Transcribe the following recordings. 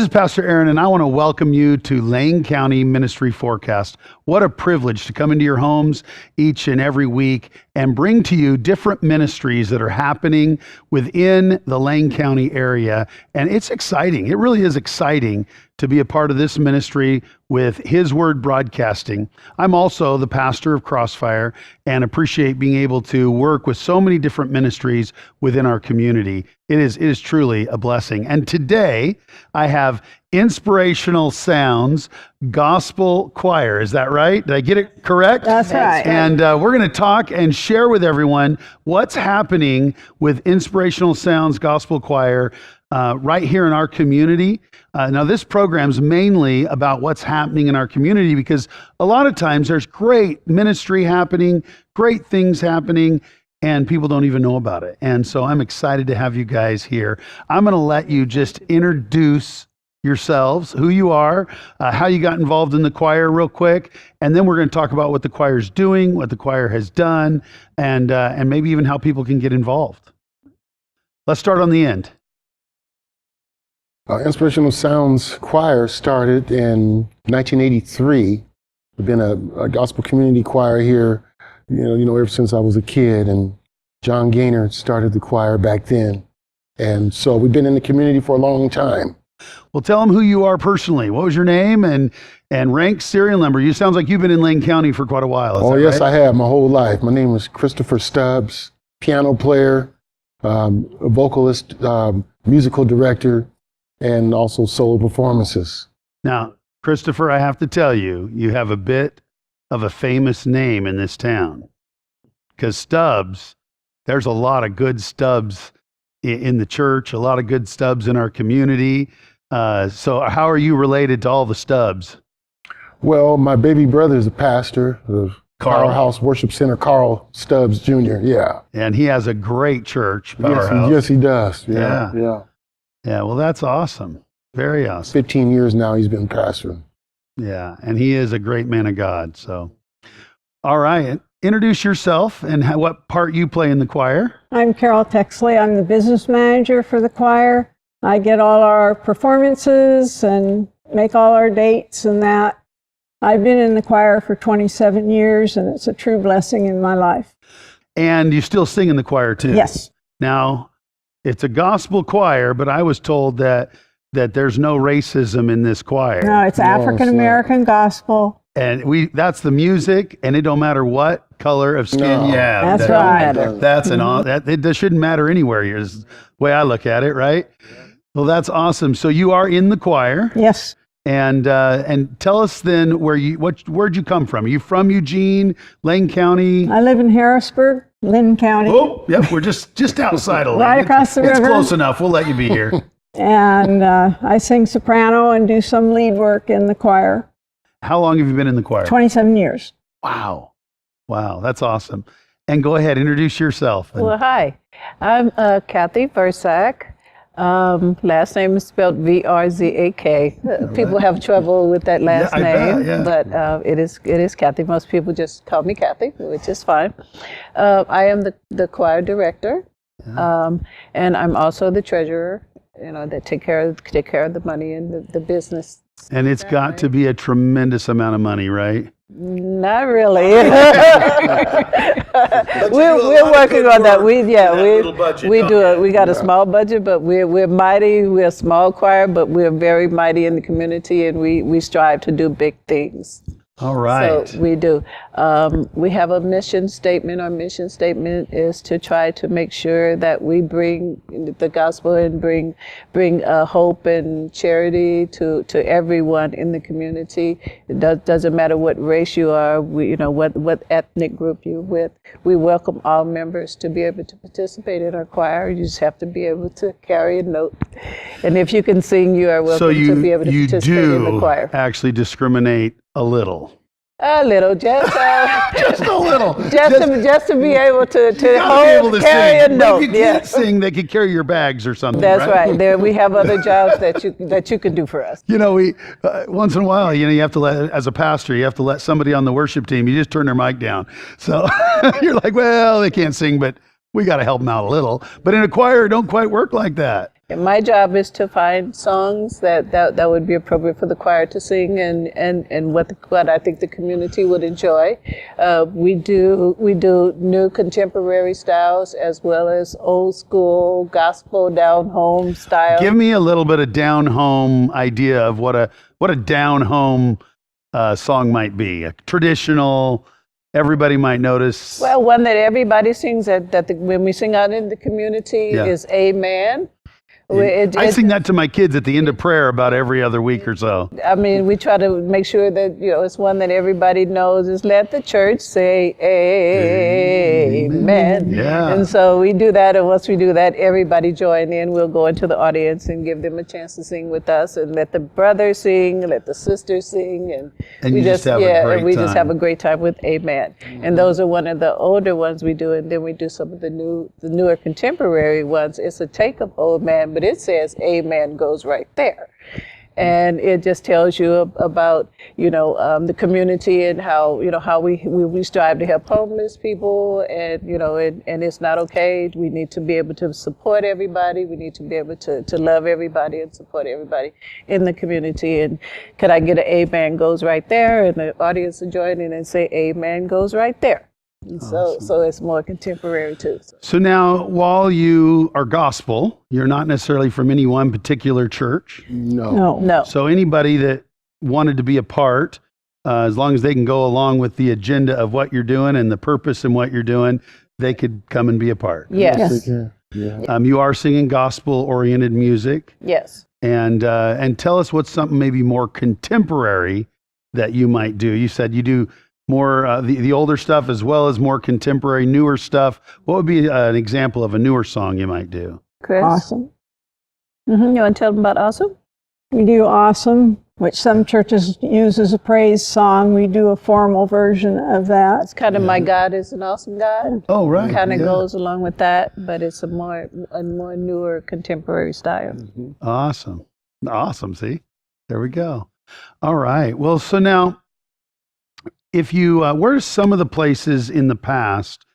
is Pastor Aaron, and I want to welcome you to Lane County Ministry Forecast. What a privilege to come into your homes each and every week and bring to you different ministries that are happening within the Lane County area. And it's exciting. It really is exciting to be a part of this ministry with His Word Broadcasting. I'm also the pastor of Crossfire and appreciate being able to work with so many different ministries within our community. It is truly a blessing. And today I have Inspirational Sounds Gospel Choir. Is that right? Did I get it correct? That's right. And we're going to talk and share with everyone what's happening with Inspirational Sounds Gospel Choir right here in our community. Now, this program's mainly about what's happening in our community because a lot of times there's great ministry happening, great things happening, and people don't even know about it. And so I'm excited to have you guys here. I'm going to let you just introduce yourselves, who you are, how you got involved in the choir real quick, and then we're going to talk about what the choir's doing, what the choir has done, and maybe even how people can get involved. Let's start on the end. Inspirational Sounds Choir started in 1983. We've been a gospel community choir here, ever since I was a kid, and John Gaynor started the choir back then. And so we've been in the community for a long time. Well, tell them who you are personally. What was your name and rank, serial number? You sounds like you've been in Lane County for quite a while. Oh, yes, right? I have my whole life. My name is Christopher Stubbs, piano player, a vocalist, musical director, and also solo performances. Now, Christopher, I have to tell you, you have a bit of a famous name in this town. Because Stubbs, there's a lot of good Stubbs in the church, a lot of good Stubbs in our community. So how are you related to all the Stubbs? Well, my baby brother is a pastor of Powerhouse Worship Center, Carl Stubbs Jr., yeah. And he has a great church, Powerhouse. Yes, he does. Yeah. Yeah, well, that's awesome. Very awesome. 15 years now he's been pastoring. Yeah, and he is a great man of God. So, all right, introduce yourself and what part you play in the choir. I'm Carol Texley. I'm the business manager for the choir. I get all our performances and make all our dates and that. I've been in the choir for 27 years, and it's a true blessing in my life. And you still sing in the choir, too? Yes. Now, it's a gospel choir, but I was told that there's no racism in this choir. No, it's African-American gospel. And that's the music, and it don't matter what color of skin you have. That's right. That's that shouldn't matter anywhere. Is the way I look at it, right? Well, that's awesome. So you are in the choir. Yes. And tell us then where'd you come from? Are you from Eugene, Lane County? I live in Harrisburg, Lynn County. Oh, yep, we're just outside of Lane. Right across the river. It's close enough. We'll let you be here. And I sing soprano and do some lead work in the choir. How long have you been in the choir? 27 years. Wow, that's awesome. And go ahead, introduce yourself. Well, hi, I'm Kathy Versack. Last name is spelled V-R-Z-A-K. People have trouble with that last name, but it is Kathy. Most people just call me Kathy, which is fine. I am the choir director, and I'm also the treasurer. That take care of the money and the business. And it's got to be a tremendous amount of money, right? Not really. We're working on that. We got a small budget, but we're mighty. We're a small choir, but we're very mighty in the community, and we strive to do big things. All right. So we do. We have a mission statement. Our mission statement is to try to make sure that we bring the gospel and bring hope and charity to everyone in the community. It doesn't matter what race you are, what ethnic group you're with. We welcome all members to be able to participate in our choir. You just have to be able to carry a note. And if you can sing, you are welcome to be able to participate in the choir. So you do actually discriminate a little. A little, just just a little, just to be able to carry a note. If you can't sing, they could carry your bags or something. That's right. There, we have other jobs that you can do for us. We once in a while, you have to as a pastor, you have to let somebody on the worship team. You just turn their mic down. So you're like, well, they can't sing, but we got to help them out a little. But in a choir, it don't quite work like that. And my job is to find songs that would be appropriate for the choir to sing and what I think the community would enjoy. We do new contemporary styles as well as old school gospel down home style. Give me a little bit of down home idea of what a down home song might be. A traditional, everybody might notice. Well, one that everybody sings when we sing out in the community is Amen. I sing that to my kids at the end of prayer about every other week or so. I mean, we try to make sure that, it's one that everybody knows is let the church say amen. Yeah. And so we do that, and once we do that, everybody join in. We'll go into the audience and give them a chance to sing with us, and let the brothers sing, let the sisters sing, and we just have a great time with amen. Mm-hmm. And those are one of the older ones we do, and then we do some of the newer contemporary ones. It's a take of Old Man, but it says amen goes right there. And it just tells you about, the community and how we strive to help homeless people, and, and it's not okay. We need to be able to support everybody. We need to be able to love everybody and support everybody in the community. And could I get an amen goes right there? And the audience will join in and say amen goes right there. And so it's more contemporary too. So now, while you are gospel, you're not necessarily from any one particular church. No. So anybody that wanted to be a part, as long as they can go along with the agenda of what you're doing and the purpose and what you're doing, they could come and be a part. Yes. Yeah. You are singing gospel-oriented music. Yes. And tell us what's something maybe more contemporary that you might do. You said you do more the older stuff as well as more contemporary, newer stuff. What would be an example of a newer song you might do? Chris? Awesome. Mm-hmm. You want to tell them about Awesome? We do Awesome, which some churches use as a praise song. We do a formal version of that. It's kind of My God is an Awesome God. Oh, right. Kind of goes along with that, but it's a more newer contemporary style. Mm-hmm. Awesome. See, there we go. All right. Well, so now, if you, where are some of the places in the past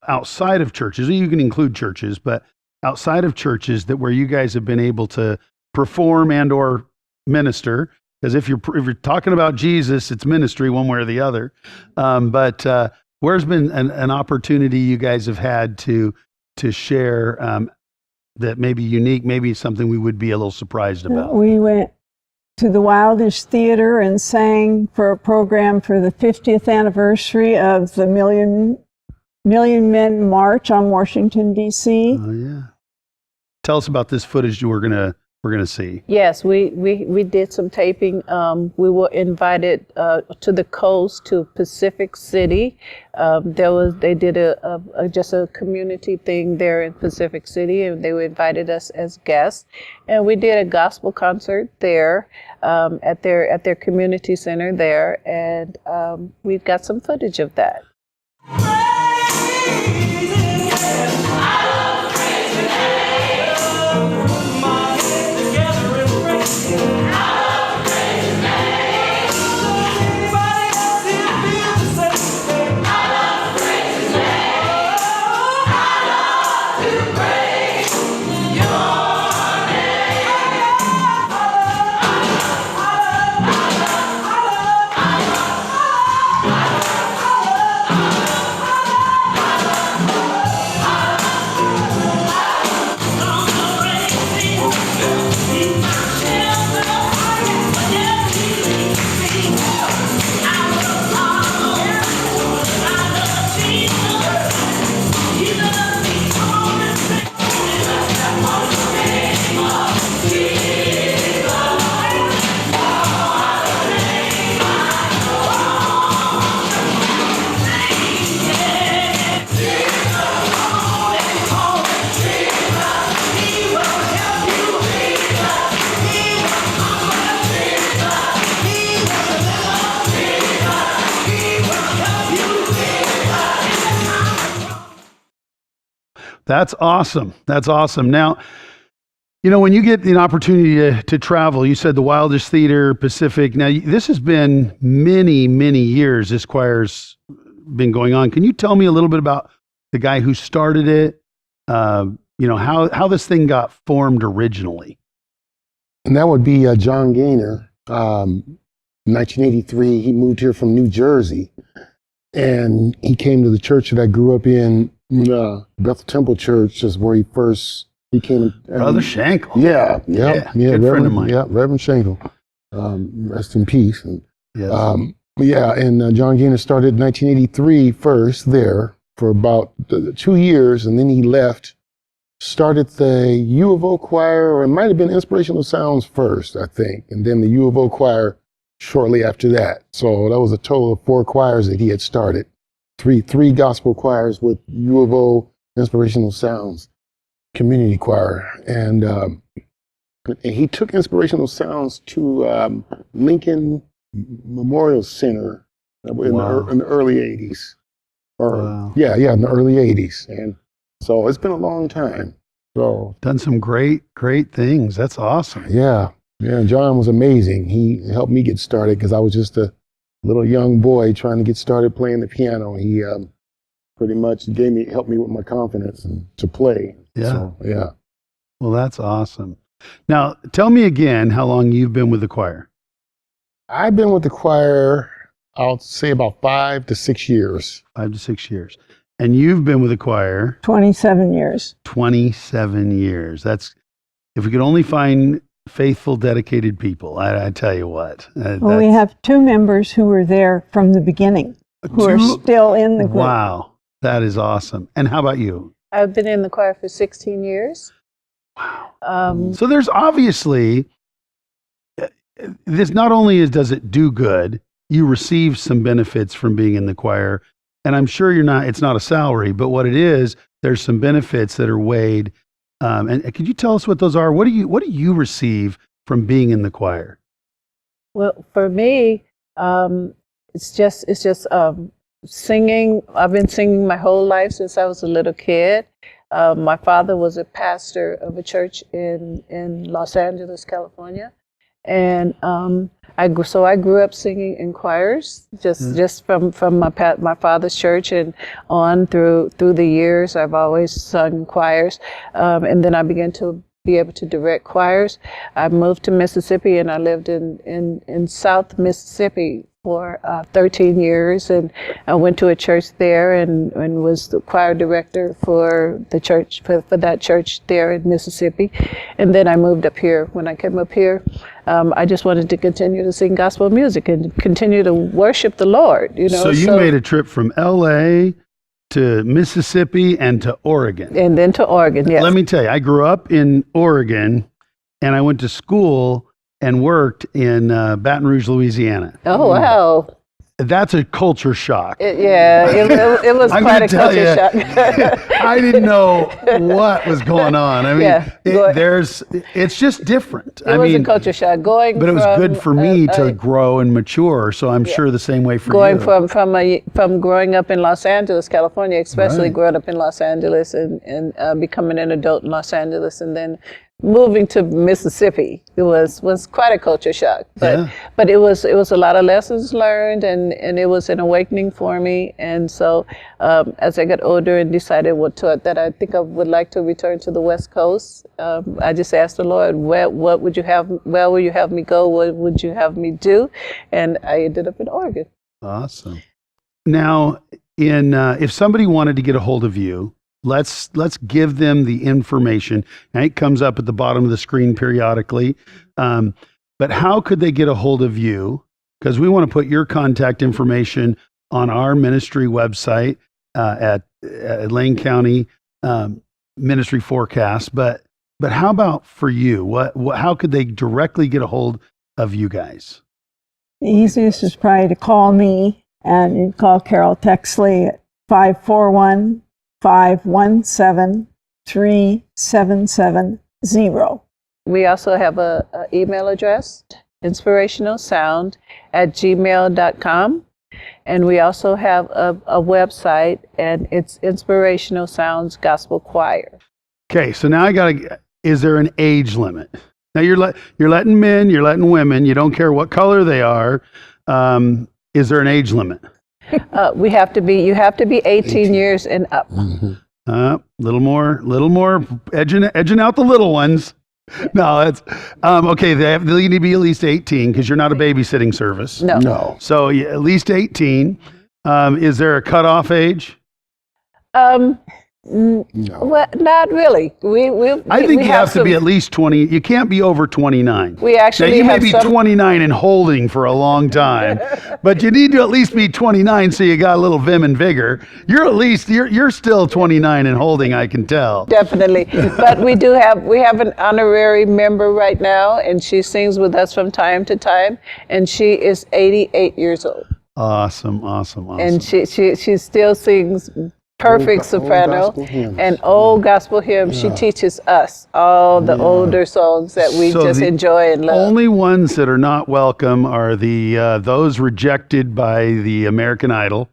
outside of churches? You can include churches, but outside of churches where you guys have been able to perform and or minister? Because if you're talking about Jesus, it's ministry one way or the other. But where's been an opportunity you guys have had to share that may be unique, maybe something we would be a little surprised about? We went to the Wildish Theater and sang for a program for the 50th anniversary of the Million Men March on Washington, D.C. Oh, yeah. Tell us about this footage we're gonna see. Yes, we did some taping. We were invited to the coast, to Pacific City. They did just a community thing there in Pacific City, and they invited us as guests. And we did a gospel concert there at their community center there, and we've got some footage of that. That's awesome. Now, when you get the opportunity to travel, you said the Wildish Theater, Pacific. Now, this has been many, many years. This choir's been going on. Can you tell me a little bit about the guy who started it? how this thing got formed originally. And that would be John Gaynor. 1983, he moved here from New Jersey, and he came to the church that I grew up in, Bethel Temple Church, is where he came. Brother Shankle. Yeah, good friend of mine. Yeah, Reverend Shankle. Rest in peace. And, Yes. John Gaynor started in 1983 first there for about 2 years, and then he left, started the U of O choir, or it might have been Inspirational Sounds first, I think, and then the U of O choir shortly after that. So that was a total of 4 choirs that he had started. Three gospel choirs with U of O Inspirational Sounds Community Choir. And he took Inspirational Sounds to Lincoln Memorial Center in the early 80s. In the early 80s. And so it's been a long time. So done some great things. That's awesome. Yeah, John was amazing. He helped me get started because I was just a little young boy trying to get started playing the piano. He pretty much helped me with my confidence and to play. Yeah. So, yeah. Well, that's awesome. Now, tell me again how long you've been with the choir. I've been with the choir, I'll say about 5 to 6 years. 5 to 6 years. And you've been with the choir? 27 years. 27 years. That's, if we could only find faithful, dedicated people, I tell you what. Well, we have 2 members who were there from the beginning, who are still in the group. Wow, that is awesome. And how about you? I've been in the choir for 16 years. Wow. So there's obviously, this not only does it do good, you receive some benefits from being in the choir. And I'm sure it's not a salary, but what it is, there's some benefits that are weighed. And could you tell us what those are? What do you receive from being in the choir? Well, for me, it's just singing. I've been singing my whole life since I was a little kid. My father was a pastor of a church in Los Angeles, California. And I grew up singing in choirs, just from my father's church and on through the years. I've always sung in choirs, and then I began to be able to direct choirs. I moved to Mississippi, and I lived in South Mississippi for 13 years, and I went to a church there and was the choir director for the church, for that church there in Mississippi. And then I moved up here. When I came up here, I just wanted to continue to sing gospel music and continue to worship the Lord, So you made a trip from LA to Mississippi and to Oregon. And then to Oregon, yes. Let me tell you, I grew up in Oregon, and I went to school and worked in Baton Rouge, Louisiana. Oh, wow. That's a culture shock. It was quite a culture shock. I didn't know what was going on. I mean, it's just different. It was a culture shock. But it was good for me to grow and mature, so I'm sure the same way for you. Going from growing up in Los Angeles, California, especially growing up in Los Angeles and becoming an adult in Los Angeles, and then moving to Mississippi, it was quite a culture shock, but it was a lot of lessons learned, and it was an awakening for me. And so as I got older and decided that I think I would like to return to the West Coast, I just asked the Lord, where will you have me go? What would you have me do? And I ended up in Oregon. Awesome. Now, if somebody wanted to get a hold of you, let's give them the information. And it comes up at the bottom of the screen periodically. But how could they get a hold of you? Because we want to put your contact information on our ministry website at Lane County Ministry Forecast. But how about for you? How could they directly get a hold of you guys? The easiest is probably to call me, and you'd call Carol Texley at 541-517-3770. We also have an email address, inspirationalsound@gmail.com. And we also have a website, and it's Inspirational Sounds Gospel Choir. Okay, so now is there an age limit? Now you're letting men, you're letting women, you don't care what color they are. Is there an age limit? You have to be 18 years and up. Mm-hmm. Little more edging out the little ones. No, it's okay. They need to be at least 18 because you're not a babysitting service. No. No. So yeah, at least 18. Is there a cutoff age? No. Well, not really. I think you have to be at least 20. You can't be over 29. We actually now, you may have be some. 29 and holding for a long time, but you need to at least be 29 so you got a little vim and vigor. You're still 29 and holding, I can tell. Definitely, but we have an honorary member right now, and she sings with us from time to time, and she is 88 years old, Awesome. and she still sings perfect soprano gospel hymns. and old gospel hymns. She teaches us all the older songs that we So just the enjoy and love. Only ones that are not welcome are those rejected by the American Idol.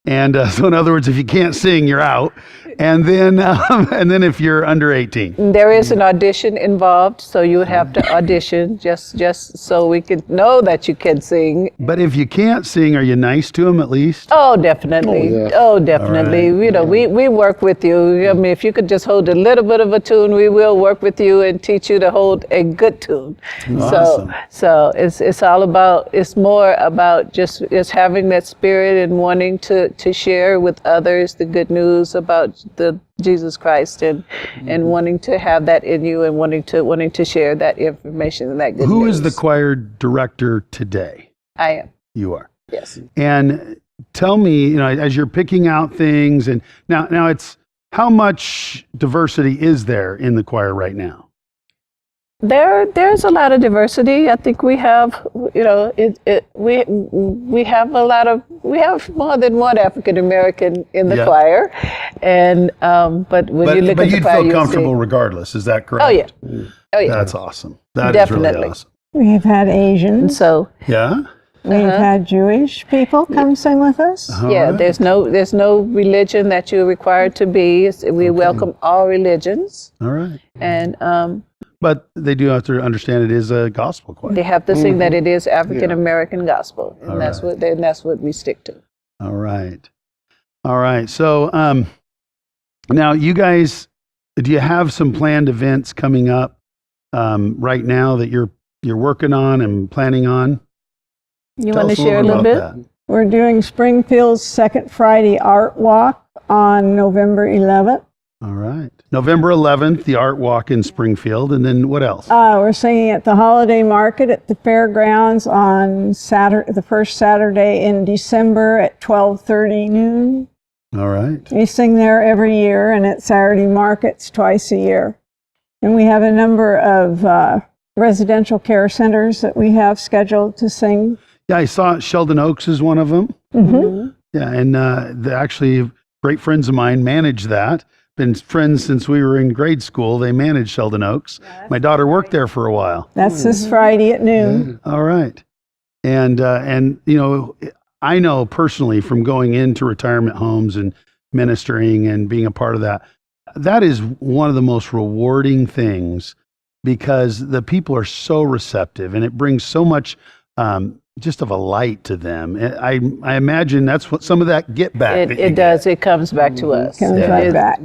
And so in other words, if you can't sing, you're out. And then if you're under 18. There is an audition involved, so you would have to audition just so we can know that you can sing. But if you can't sing, are you nice to them at least? Oh, definitely. Oh, yeah. Oh, definitely. All right. You know, we work with you. I mean, if you could just hold a little bit of a tune, we will work with you and teach you to hold a good tune. Awesome. So it's more about just having that spirit and wanting to share with others the good news about the Jesus Christ and wanting to have that in you and wanting to share that information and that good news. Who is the choir director today? I am. You are. Yes. And tell me, as you're picking out things, and now it's how much diversity is there in the choir right now? There's a lot of diversity. I think we have, we have more than one African American in the Yeah. choir, and but when you look But at the you'd choir, feel you'll comfortable see. regardless, is that correct? Oh yeah, oh yeah. That's awesome. That is really Definitely. awesome. We've had And Asians. so Yeah? We've had Jewish people come sing with us. All yeah, right. there's no religion that you're required to be. We welcome all religions, All right. and But they do have to understand it is a gospel choir. they have to sing that it is African American gospel, and All that's right. what we stick to. All right. All right. So now you guys, do you have some planned events coming up right now that you're working on and planning on? You Tell want to us share a little bit? about that. We're doing Springfield's Second Friday Art Walk on November 11th. All right. November 11th, the art walk in Springfield. And then what else? We're singing at the Holiday Market at the Fairgrounds on Saturday, the first Saturday in December at 12:30 noon. All right. We sing there every year, and at Saturday markets twice a year. And we have a number of residential care centers that we have scheduled to sing. Yeah, I saw Sheldon Oaks is one of them. Mm-hmm. Yeah, and they're actually great friends of mine manage that. Been friends since we were in grade school. They manage Sheldon Oaks. My daughter worked there for a while. That's this Friday at noon. All right. And I know personally from going into retirement homes and ministering and being a part of that, that is one of the most rewarding things because the people are so receptive and it brings so much just of a light to them. I imagine that's what some of that get back. that you It does. It comes back to us. Comes right back.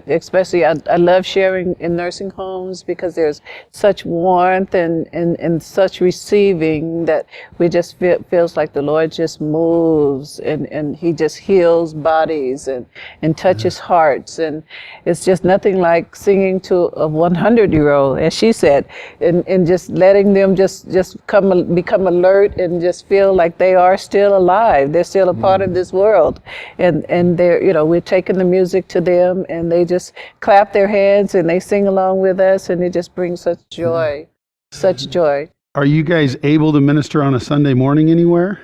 Especially, I love sharing in nursing homes because there's such warmth and such receiving that we just feels like the Lord just moves and He just heals bodies and touches hearts. And it's just nothing like singing to a 100-year-old, as she said, and just letting them just become alert and just feel like they are still alive. They're still a part of this world, and they're we're taking the music to them, and they just clap their hands and they sing along with us, and it just brings such joy, such joy. Are you guys able to minister on a Sunday morning anywhere?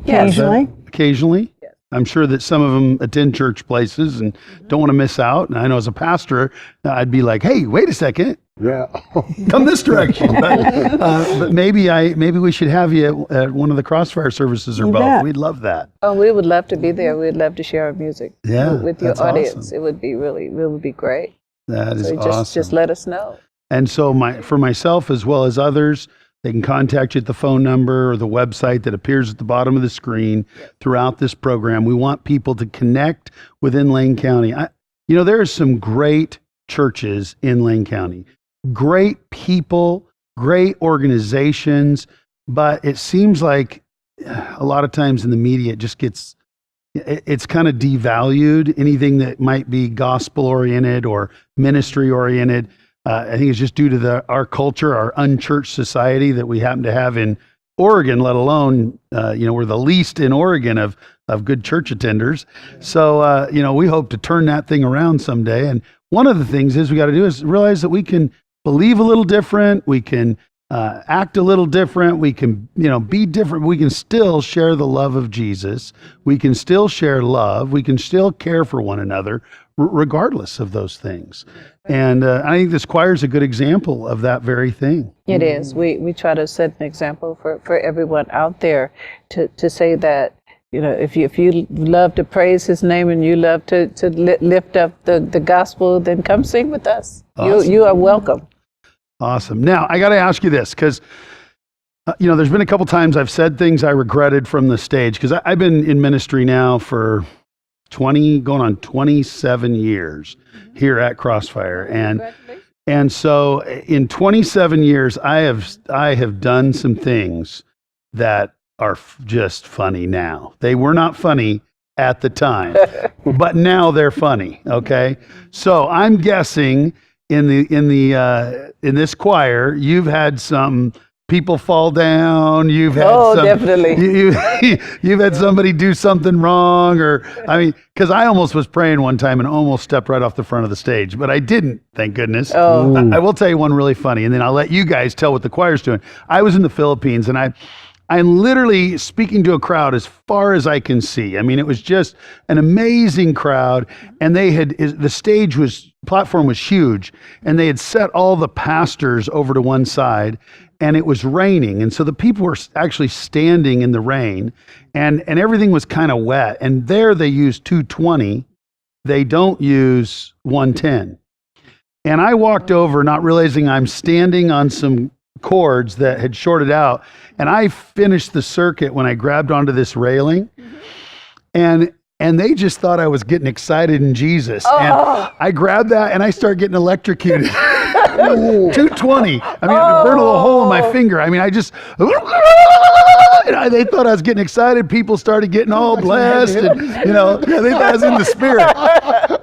Occasionally. Occasionally? I'm sure that some of them attend church places and don't want to miss out. And I know as a pastor, I'd be like, hey, wait a second. Yeah. Come this direction. But maybe we should have you at one of the Crossfire services or You both. bet. We'd love that. Oh, we would love to be there. We'd love to share our music with your that's audience. awesome. It would be great. That is So awesome. just let us know. And so for myself as well as others, they can contact you at the phone number or the website that appears at the bottom of the screen throughout this program. We want people to connect within Lane County. You know, there are some great churches in Lane County, great people, great organizations, but it seems like a lot of times in the media, it just gets, it's kind of devalued. Anything that might be gospel oriented or ministry oriented. I think it's just due to our culture, our unchurched society that we happen to have in Oregon, let alone, we're the least in Oregon of good church attenders. So, we hope to turn that thing around someday. And one of the things we got to do is realize that we can believe a little different. We can act a little different. We can, be different. We can still share the love of Jesus. We can still share love. We can still care for one another, regardless of those things. And I think this choir is a good example of that very thing. It is. We try to set an example for everyone out there to say that, if you love to praise His name and you love to lift up the gospel, then come sing with us. Awesome. You are welcome. Awesome. Now, I got to ask you this, because, there's been a couple times I've said things I regretted from the stage, because I've been in ministry now for going on 27 years here at Crossfire. And so in 27 years, I have done some things that are just funny now. They were not funny at the time, but now they're funny. Okay. So I'm guessing in this choir, you've had some people fall down. You've had definitely. You've had somebody do something wrong, because I almost was praying one time and almost stepped right off the front of the stage, but I didn't, thank goodness. I will tell you one really funny, and then I'll let you guys tell what the choir's doing. I was in the Philippines, and I'm literally speaking to a crowd as far as I can see. It was just an amazing crowd, and the platform was huge, and they had set all the pastors over to one side, and it was raining. And so the people were actually standing in the rain, and everything was kind of wet. And there they use 220. They don't use 110. And I walked over not realizing I'm standing on some cords that had shorted out. And I finished the circuit when I grabbed onto this railing. And they just thought I was getting excited in Jesus. And I grabbed that and I started getting electrocuted. 220. I burned a little hole in my finger. I just, they thought I was getting excited. People started getting all blessed. And, they thought I was in the Spirit.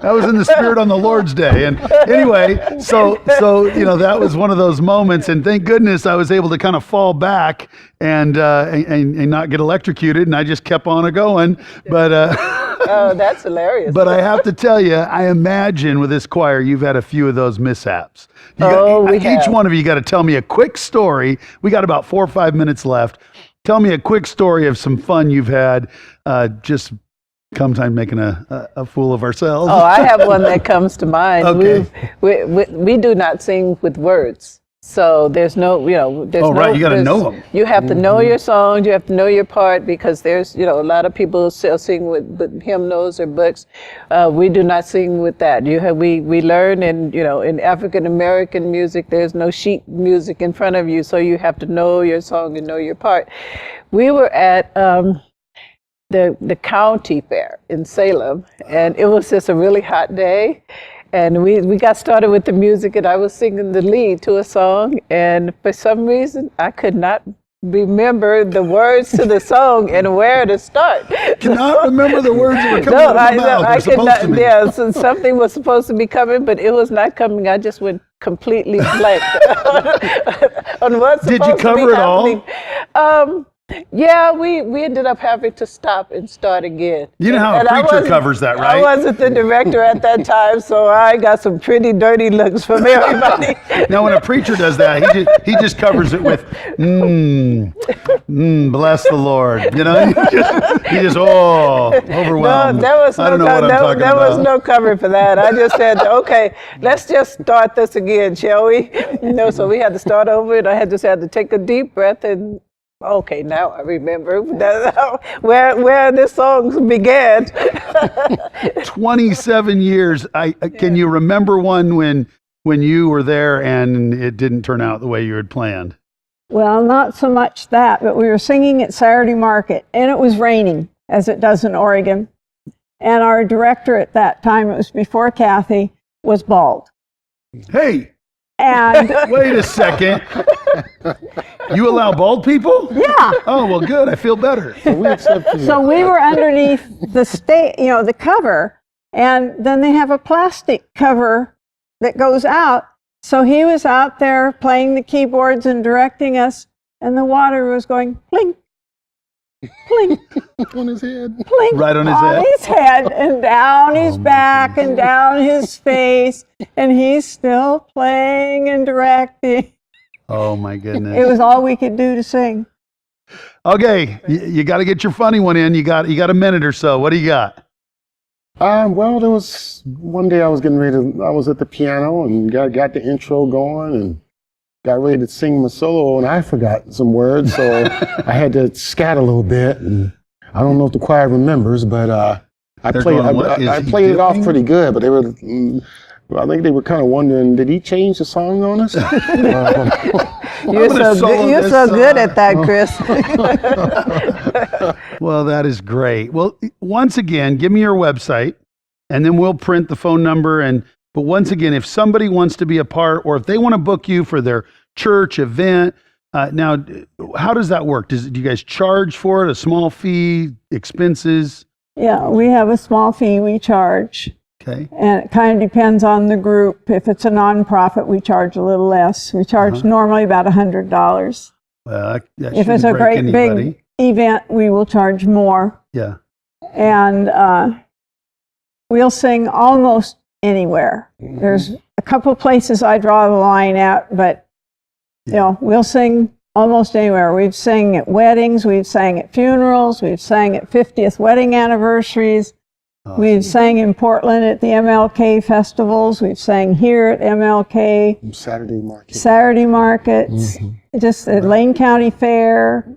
I was in the Spirit on the Lord's Day. And anyway, so that was one of those moments. And thank goodness I was able to kind of fall back and not get electrocuted. And I just kept on going. But oh, that's hilarious. But I have to tell you, I imagine with this choir, you've had a few of those mishaps. Each one of you got to tell me a quick story. We got about 4 or 5 minutes left. Tell me a quick story of some fun you've had, just sometimes making a fool of ourselves. Oh, I have one that comes to mind. Okay. We do not sing with words. So there's no, right, you got to know them. You have to know your songs, you have to know your part, because there's, a lot of people still sing with hymnals or books. We do not sing with that. We learn in African American music, there's no sheet music in front of you, so you have to know your song and know your part. We were at the county fair in Salem, and it was just a really hot day. And we got started with the music, and I was singing the lead to a song, and for some reason, I could not remember the words to the song and where to start. Cannot remember the words that were coming out of my mouth. I could not. Yeah, so something was supposed to be coming, but it was not coming. I just went completely blank on what's supposed to be happening. Did you cover it all? Yeah, we ended up having to stop and start again. You know how a preacher covers that, right? I wasn't the director at that time, so I got some pretty dirty looks from everybody. Now, when a preacher does that, he just covers it with, bless the Lord. He just overwhelmed. No, there was I don't know what I'm talking there about. was no cover for that. I just said, okay, let's just start this again, shall we? So we had to start over, and I just had to take a deep breath and. Okay, now I remember where this song began. 27 years. Can you remember one when you were there and it didn't turn out the way you had planned? Well, not so much that, but we were singing at Saturday Market, and it was raining, as it does in Oregon. And our director at that time, it was before Kathy, was bald. Hey, And wait a second. You allow bald people? yeah, Oh, well, good. I feel better. So we accept you. so we were underneath the cover, and then they have a plastic cover that goes out. So he was out there playing the keyboards and directing us, and the water was going plink, plink, on his head. plink, Right on his head? his head, and down his my back, and down his face, and he's still playing and directing. Oh, my goodness. It was all we could do to sing. Okay, you got to get your funny one in. You got a minute or so. What do you got? Well, there was one day I was I was at the piano and got the intro going and got ready to sing my solo, and I forgot some words, so I had to scat a little bit. And I don't know if the choir remembers, but I played it off pretty good, but they were, I think they were kind of wondering, did he change the song on us? You're so good at that, Chris. Well, that is great. Well, once again, give me your website, and then we'll print the phone number. But once again, if somebody wants to be a part, or if they want to book you for their church event, now, how does that work? Do you guys charge for it? A small fee, expenses? Yeah, we have a small fee we charge. Okay. And it kind of depends on the group. If it's a nonprofit, we charge a little less. We charge normally about $100. Well, that If it's a great big event, we will charge more. Yeah. And we'll sing almost anywhere. There's a couple places I draw the line at, but we'll sing almost anywhere. We've sang at weddings, we've sang at funerals, we've sang at 50th wedding anniversaries. Awesome. We've sang in Portland at the MLK festivals. We've sang here at MLK. Saturday markets. Just at Lane County Fair.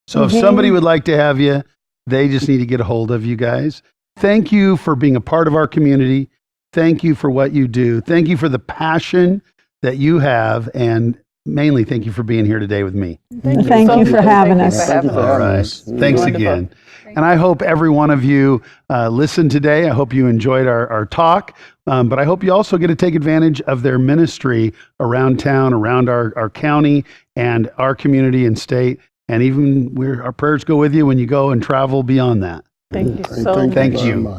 So if somebody would like to have you, they just need to get a hold of you guys. Thank you for being a part of our community. Thank you for what you do. Thank you for the passion that you have. And mainly, thank you for being here today with me. Thank you for having us. All right. Thanks again. And I hope every one of you listened today. I hope you enjoyed our talk. But I hope you also get to take advantage of their ministry around town, around our county and our community and state. And even our prayers go with you when you go and travel beyond that. Thank you so much. Thank you.